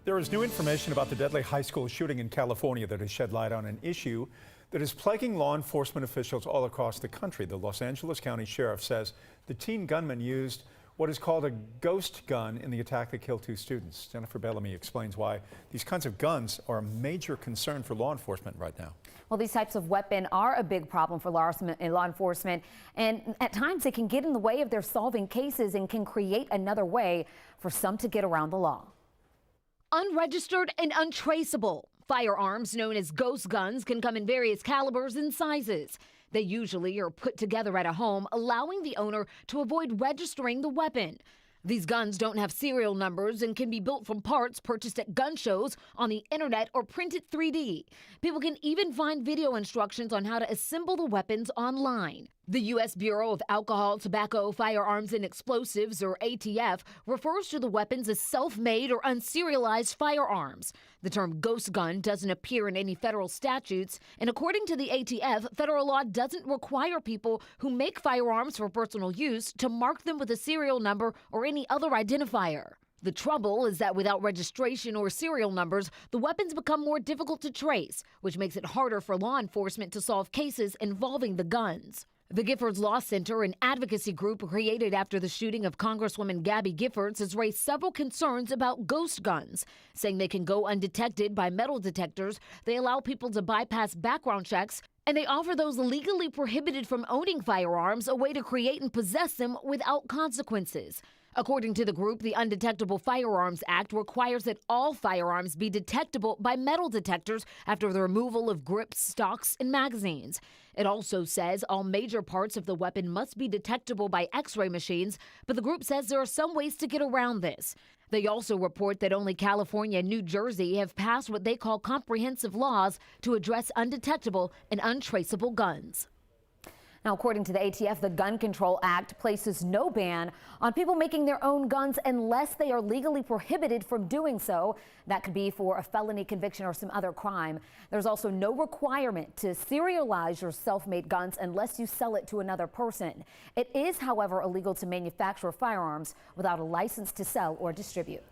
There is new information about the deadly high school shooting in California that has shed light on an issue that is plaguing law enforcement officials all across the country. The Los Angeles County Sheriff says the teen gunman used what is called a ghost gun in the attack that killed 2 students. Jennifer Bellamy explains why these kinds of guns are a major concern for law enforcement right now. Well, these types of weapons are a big problem for law enforcement, and at times they can get in the way of their solving cases and can create another way for some to get around the law. Unregistered and untraceable. Firearms known as ghost guns can come in various calibers and sizes. They usually are put together at a home, allowing the owner to avoid registering the weapon. These guns don't have serial numbers and can be built from parts purchased at gun shows, on the internet, or printed 3D. People can even find video instructions on how to assemble the weapons online. The U.S. Bureau of Alcohol, Tobacco, Firearms, and Explosives, or ATF, refers to the weapons as self-made or unserialized firearms. The term ghost gun doesn't appear in any federal statutes, and according to the ATF, federal law doesn't require people who make firearms for personal use to mark them with a serial number or any other identifier. The trouble is that without registration or serial numbers, the weapons become more difficult to trace, which makes it harder for law enforcement to solve cases involving the guns. The Giffords Law Center, an advocacy group created after the shooting of Congresswoman Gabby Giffords, has raised several concerns about ghost guns, saying they can go undetected by metal detectors, they allow people to bypass background checks, and they offer those legally prohibited from owning firearms a way to create and possess them without consequences. According to the group, the Undetectable Firearms Act requires that all firearms be detectable by metal detectors after the removal of grips, stocks, and magazines. It also says all major parts of the weapon must be detectable by X-ray machines, but the group says there are some ways to get around this. They also report that only California and New Jersey have passed what they call comprehensive laws to address undetectable and untraceable guns. Now, according to the ATF, the Gun Control Act places no ban on people making their own guns unless they are legally prohibited from doing so. That could be for a felony conviction or some other crime. There's also no requirement to serialize your self-made guns unless you sell it to another person. It is, however, illegal to manufacture firearms without a license to sell or distribute.